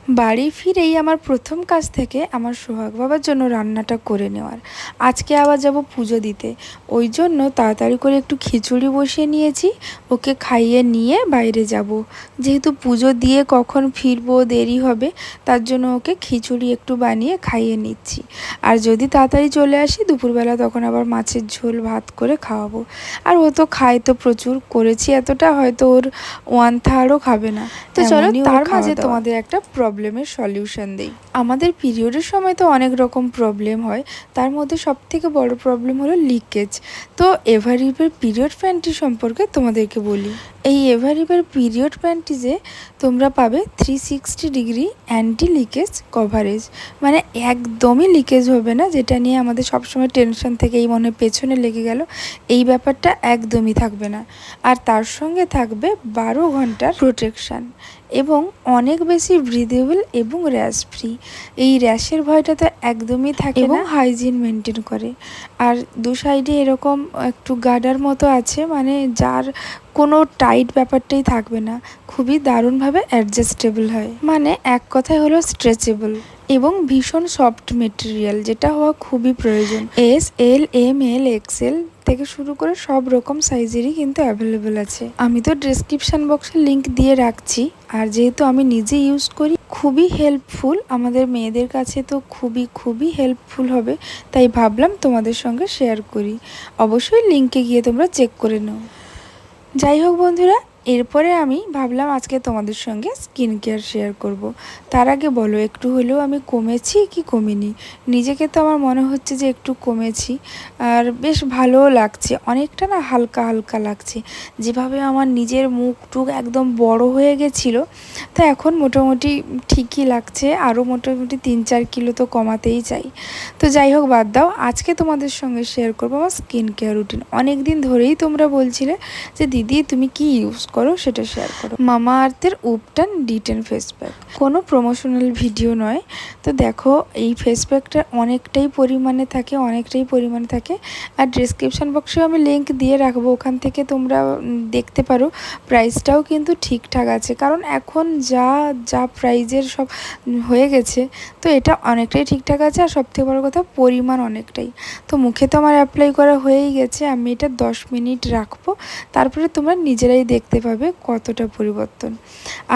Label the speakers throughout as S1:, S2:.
S1: বাড়ি ফিরেই আমার প্রথম কাজ থেকে আমার সোহাগ বাবার জন্য রান্নাটা করে নেওয়ার। আজকে আবার যাব পুজো দিতে, ওই জন্য তাড়াতাড়ি করে একটু খিচুড়ি বসিয়ে নিয়েছি। ওকে খাইয়ে নিয়ে বাইরে যাব, যেহেতু পুজো দিয়ে কখন ফিরবো দেরি হবে, তার জন্য ওকে খিচুড়ি একটু বানিয়ে খাইয়ে নিচ্ছি। আর যদি তাড়াতাড়ি চলে আসি দুপুরবেলা, তখন আবার মাছের ঝোল ভাত করে খাওয়াবো। আর ও তো খায় তো প্রচুর, করেছি এতটা, হয়তো ওর ওয়ান থার্ডও খাবে না। তো চলো তার মাঝে তোমাদের একটা প্রবলেমের সলিউশন দেই। আমাদের পিরিয়ডের সময় তো অনেক রকম প্রবলেম হয়, তার মধ্যে সবথেকে বড় প্রবলেম হলো লিকেজ। তো এভারিভের পিরিয়ড প্যান্টি সম্পর্কে তোমাদেরকে বলি। এই এভারিভের পিরিয়ড প্যান্টিজে তোমরা পাবে 360 ডিগ্রি অ্যান্টি লিকেজ কভারেজ, মানে একদমই লিকেজ হবে না, যেটা নিয়ে আমাদের সবসময় টেনশন থেকে এই মনে পেছনে লেগে গেল, এই ব্যাপারটা একদমই থাকবে না। আর তার সঙ্গে থাকবে 12 ঘন্টার প্রোটেকশান এবং অনেক বেশি ব্রিদেবল এবং র্যাশ ফ্রি। এই র্যাশের ভয়টা তো একদমই থাকে না, হাইজিন মেনটেন করে। আর দু সাইডে এরকম একটু গার্ডার মতো আছে, মানে যার কোনো টাইট ব্যাপারটাই থাকবে না, খুবই দারুণভাবে অ্যাডজাস্টেবল হয়, মানে এক কথায় হলো স্ট্রেচেবল এবং ভীষণ সফট মেটেরিয়াল, যেটা হওয়া খুবই প্রয়োজন। এস, এল, এম, এল, এক্সেল থেকে শুরু করে সব রকম সাইজেরই কিন্তু অ্যাভেলেবেল আছে। আমি তো ডেসক্রিপশান বক্সে লিংক দিয়ে রাখছি। আর যেহেতু আমি নিজে ইউজ করি, খুবই হেল্পফুল, আমাদের মেয়েদের কাছে তো খুবই খুবই হেল্পফুল হবে, তাই ভাবলাম তোমাদের সঙ্গে শেয়ার করি। অবশ্যই লিংকে গিয়ে তোমরা চেক করে নাও। যাই হোক বন্ধুরা, এরপরে আমি ভাবলাম আজকে তোমাদের সঙ্গে স্কিন কেয়ার শেয়ার করব। তার আগে বলো, একটু হলেও আমি কমেছি কি কমিনি? নিজেকে তো আমার মনে হচ্ছে যে একটু কমেছি, আর বেশ ভালোও লাগছে, অনেকটা না হালকা হালকা লাগছে। যেভাবে আমার নিজের মুখ টুক একদম বড় হয়ে গেছিলো, তা এখন মোটামুটি ঠিকই লাগছে, আরও মোটামুটি 3-4 কিলো তো কমাতেই চাই। তো যাই হোক, বাদ দাও, আজকে তোমাদের সঙ্গে শেয়ার করবো আমার স্কিন কেয়ার রুটিন। অনেক দিন ধরেই তোমরা বলছিলে যে দিদি তুমি কি ইউজ করো সেটা শেয়ার করো। মামা আর্থের উপটান D10 ফেস প্যাক, কোনো প্রমোশনাল ভিডিও নয়। তো দেখো, এই ফেস প্যাকটা অনেকটাই পরিমাণে থাকে। আর ডেসক্রিপশান বক্সেও আমি লিঙ্ক দিয়ে রাখবো, ওখান থেকে তোমরা দেখতে পারো। প্রাইসটাও কিন্তু ঠিকঠাক আছে, কারণ এখন যা যা প্রাইজের সব হয়ে গেছে, তো এটা অনেকটাই ঠিকঠাক আছে। আর সবথেকে বড়ো কথা, পরিমাণ অনেকটাই। তো মুখে তো আমার অ্যাপ্লাই করা হয়েই গেছে, আমি এটা 10 মিনিট রাখবো, তারপরে তোমরা নিজেরাই দেখতে পাবে কতটা পরিবর্তন।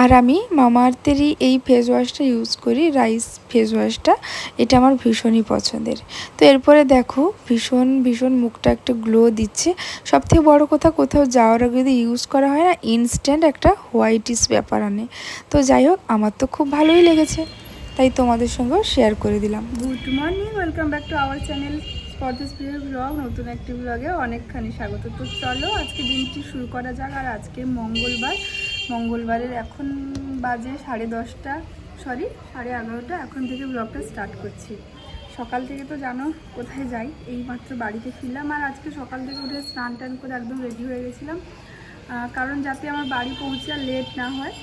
S1: আর আমি মামা আর্থেরই এই ফেস ওয়াশটা ইউজ করি, রাইস ফেস ওয়াশটা, এটা আমার ভীষণই পছন্দের। তো এরপরে দেখো, ভীষণ ভীষণ মুখটা একটা গ্লো দিচ্ছে। সবথেকে বড় কথা, কোথাও যাওয়ার আগে যদি ইউজ করা হয় না, ইনস্ট্যান্ট একটা হোয়াইটিস ব্যাপার আনে। তো যাই হোক, আমার তো খুব ভালোই লেগেছে, তাই তোমাদের সঙ্গেও শেয়ার করে দিলাম।
S2: Good morning, welcome back to our channel স্পর্টিস প্রিয় ব্লগ। নতুন একটি ব্লগে অনেকখানি স্বাগত। তো চলো আজকে দিনটি শুরু করা যাক। আর আজকে মঙ্গলবারের এখন বাজে 10:30, সরি 11:30। এখন থেকে ব্লগটা স্টার্ট করছি। সকাল থেকে তো জানো কোথায় যাই, এইমাত্র বাড়িতে ফিরলাম। আর আজকে সকাল থেকে উঠে স্নান টান করে একদম রেডি হয়ে গেছিলাম, কারণ যাতে আমার বাড়ি পৌঁছে আর লেট না হয়।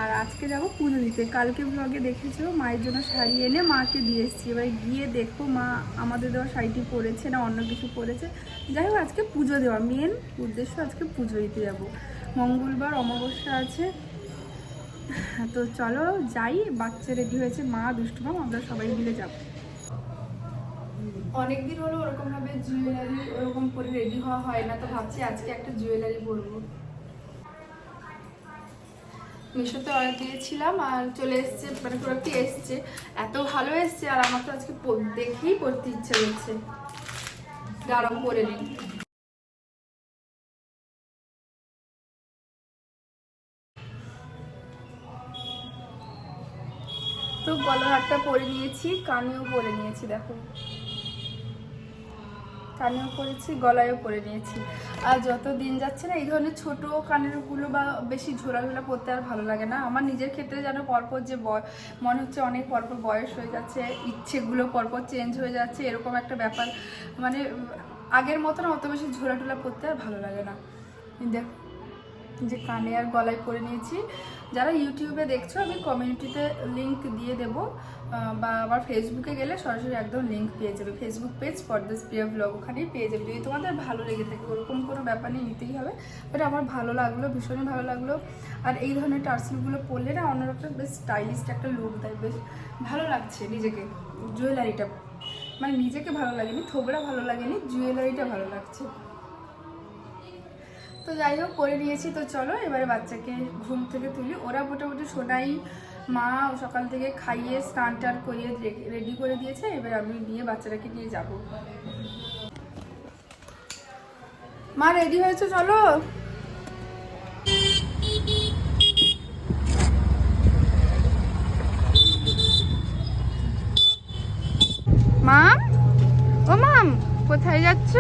S2: আর আজকে যাব পুজো দিতে। কালকে ব্লগে দেখেছো মায়ের জন্য শাড়ি এনে মাকে দিয়ে এসেছি। এবার গিয়ে দেখো মা আমাদের দেওয়া শাড়িটি পরেছে না অন্য কিছু পরেছে। যাই হোক, আজকে পুজো দেওয়া মেন উদ্দেশ্য, আজকে পুজো দিতে যাবো। মঙ্গলবার অমাবস্যা আছে। তো চলো যাই। বাচ্চা রেডি হয়েছে, মা দুষ্টুমা, আমরা সবাই মিলে যাবো। অনেকদিন হলো ওরকমভাবে জুয়েলারি ওরকম করে রেডি হওয়া হয় না, তো ভাবছি আজকে একটা জুয়েলারি পরবো। মিশোতে অর্ডার দিয়েছিলাম আর চলে এসছে, মানে প্রোডাক্টটি এসছে, এত ভালো এসছে। আর আমার তো আজকে দেখেই পড়তে ইচ্ছে হচ্ছে, গরম করে নিই। তো গলার হারটা পরে নিয়েছি, কানেও পরে নিয়েছি, দেখো কানেও পরেছি, গলায়ও পরে নিয়েছি। আর যত দিন যাচ্ছে না, এই ধরনের ছোট কানেরগুলো বা বেশি ঝোলা ঝোলা পরতে আর ভালো লাগে না। আমার নিজের ক্ষেত্রে যেন পরপর যে মনে হচ্ছে অনেক পরপর বয়স হয়ে যাচ্ছে, ইচ্ছেগুলো পরপর চেঞ্জ হয়ে যাচ্ছে, এরকম একটা ব্যাপার। মানে আগের মতো না অত বেশি ঝোলা টোলা পরতে আর ভালো লাগে না। দেখ যে কানে আর গলায় পরে নিয়েছি। যারা ইউটিউবে দেখছো আমি কমিউনিটিতে লিংক দিয়ে দেবো, বা আবার ফেসবুকে গেলে সরাসরি একদম লিংক পেয়ে যাবে, ফেসবুক পেজ স্পর্ধাস প্রিয়া ব্লগ, ওখানেই পেয়ে যাবে। যদি তোমাদের ভালো লেগে থাকে, ওরকম কোনো ব্যাপার নেই, নিতেই হবে, বাট আমার ভালো লাগলো, ভীষণই ভালো লাগলো। আর এই ধরনের টার্সেলগুলো পরলে না অন্যরকম বেশ স্টাইলিশ একটা লুক দেয়, বেশ ভালো লাগছে নিজেকে। জুয়েলারিটা মানে নিজেকে ভালো লাগেনি, থোবড়া ভালো লাগেনি, জুয়েলারিটা ভালো লাগছে। তো যাই হোক পরে নিয়েছি। তো চলো এবারে বাচ্চাকে ঘুম থেকে তুলি। ওরা মোটামুটি শোনাই, মা সকাল থেকে খাইয়ে স্নান টান করিয়ে রেডি করে দিয়েছে। এবার আমি নিয়ে বাচ্চাটাকে নিয়ে যাব। মা রেডি হয়েছে, চলো। মাম, ও মাম, কোথায় যাচ্ছ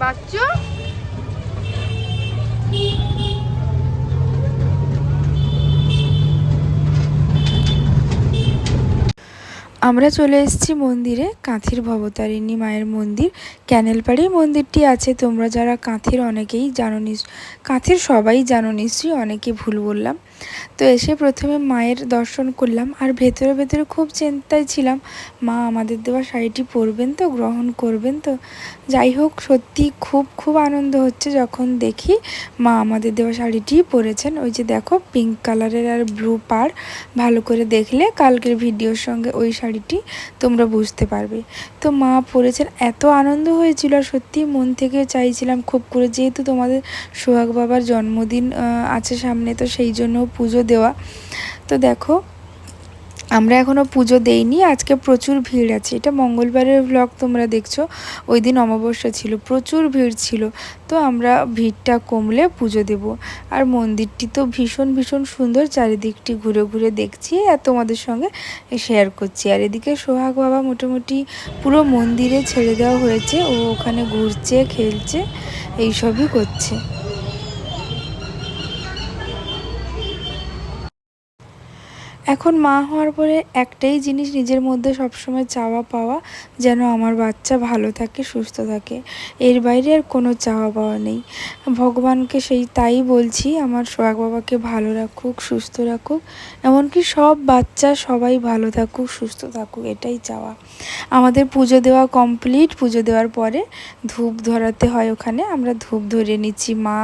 S2: বাচ্চা?
S1: আমরা চলে এসেছি মন্দিরে, কাঁথির ভবতারিণী মায়ের মন্দির। ক্যানেলপাড়ি মন্দিরটি আছে, তোমরা যারা কাঁথির অনেকেই জানো, কাঁথির সবাই জানো নিশ্চয়ই, অনেকে ভুল বললাম। তো এসে প্রথমে মায়ের দর্শন করলাম, আর ভেতরে ভেতরে খুব চিন্তায় ছিলাম, মা আমাদের দেওয়া শাড়িটি পরবেন তো, গ্রহণ করবেন তো। যাই হোক সত্যি খুব খুব আনন্দ হচ্ছে যখন দেখি মা আমাদের দেওয়া শাড়িটি পরেছেন। ওই যে দেখো পিঙ্ক কালারের আর ব্লু পাড়, ভালো করে দেখলে কালকের ভিডিওর সঙ্গে ওই শাড়িটি তোমরা বুঝতে পারবে। তো মা পরেছেন, এত আনন্দ হয়েছিল, আর সত্যি মন থেকে চাইছিলাম খুব করে, যেহেতু তোমাদের সোহাগ বাবার জন্মদিন আছে সামনে, তো সেই জন্য পুজো দেওয়া। তো দেখো আমরা এখনও পুজো দেইনি, আজকে প্রচুর ভিড় আছে। এটা মঙ্গলবারের ব্লগ তোমরা দেখছো, ওই দিন অমাবস্যা ছিল, প্রচুর ভিড় ছিল। তো আমরা ভিড়টা কমলে পুজো দেব। আর মন্দিরটি তো ভীষণ ভীষণ সুন্দর, চারিদিকটি ঘুরে ঘুরে দেখছি আর তোমাদের সঙ্গে শেয়ার করছি। আর এদিকে সোহাগ বাবা মোটামুটি পুরো মন্দিরে ছেড়ে দেওয়া হয়েছে, ও ওখানে ঘুরছে, খেলছে, এইসবই করছে। এখন মা হওয়ার পরে একটাই জিনিস নিজের মধ্যে সবসময় চাওয়া পাওয়া, যেন আমার বাচ্চা ভালো থাকে, সুস্থ থাকে। এর বাইরে আর কোনো চাওয়া পাওয়া নেই। ভগবানকে তাই বলছি, আমার সোহাগ বাবাকে ভালো রাখুক, সুস্থ রাখুক, এমনকি সব বাচ্চা সবাই ভালো থাকুক, সুস্থ থাকুক, এটাই চাওয়া। আমাদের পুজো দেওয়া কমপ্লিট। পুজো দেওয়ার পরে ধূপ ধরাতে হয়, ওখানে আমরা ধূপ ধরে নিচ্ছি। মা,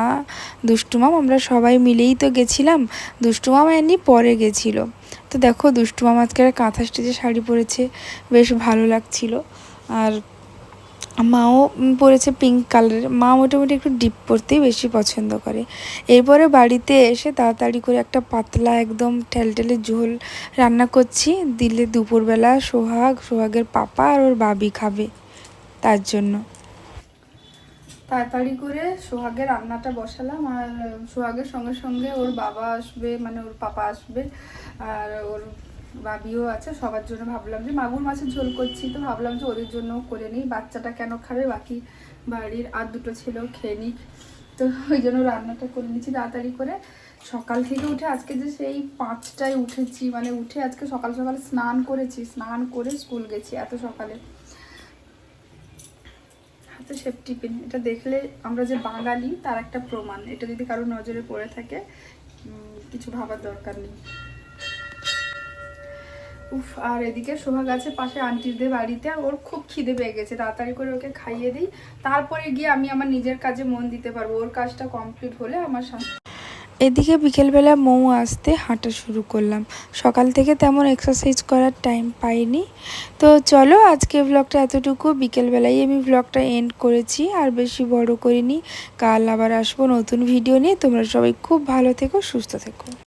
S1: দুষ্টুমাম, আমরা সবাই মিলেই তো গেছিলাম, দুষ্টুমাম এমনি পরে গেছিলো। তো দেখো দুষ্টুমাম আজকে কাঁথা স্টিচের শাড়ি পরেছে, বেশ ভালো লাগছিল। আর মাও পরেছে পিঙ্ক কালারের। মা মোটামুটি একটু ডিপ পরতেই বেশি পছন্দ করে। এরপরে বাড়িতে এসে তাড়াতাড়ি করে একটা পাতলা একদম ঠেলঠেলে ঝোল রান্না করছি, দিলে দুপুরবেলা সোহাগের পাপা আর ওর বাবি খাবে, তার জন্য
S2: তাড়াতাড়ি করে সোহাগের রান্নাটা বসালাম। আর সোহাগের সঙ্গে সঙ্গে ওর বাবা আসবে, মানে ওর পাপা আসবে, আর ওর বাবিও আছে। সবার জন্য ভাবলাম যে মাগুর মাছের ঝোল করছি, তো ভাবলাম যে ওদের জন্য করে নিই, বাচ্চাটা কেন খাবে, বাকি বাড়ির আর দুটো ছেলেও খেয়ে নিক। তো ওই জন্য রান্নাটা করে নিচ্ছি তাড়াতাড়ি করে। সকাল থেকে উঠে আজকে যে সেই 5টায় উঠেছি, মানে উঠে আজকে সকাল সকাল স্নান করেছি, স্নান করে স্কুল গেছি এত সকালে। হাতে সেফটি পিন, এটা দেখলে আমরা যে বাঙালি তার একটা প্রমাণ। এটা যদি কারো নজরে পড়ে থাকে কিছু ভাবার দরকার নেই। উফ, আর এদিকে সোহাগ আছে পাশে আন্টিদের বাড়িতে, ওর খুব খিদে পেয়ে গেছে, তাড়াতাড়ি করে ওকে খাইয়ে দিই, তারপরে গিয়ে আমি আমার নিজের কাজে মন দিতে পারবো। ওর কাজটা কমপ্লিট হলে আমার শান্তি।
S1: এদিকে বিকেলবেলা মৌ আসতে হাঁটা শুরু করলাম। সকাল থেকে তেমন এক্সারসাইজ করার টাইম পাইনি। তো চলো আজকে ব্লগটা এতটুকু, বিকেলবেলায় আমি ব্লগটা এন্ড করেছি, আর বেশি বড় করিনি। কাল আবার আসবো নতুন ভিডিও নিয়ে। তোমরা সবাই খুব ভালো থেকো, সুস্থ থেকো।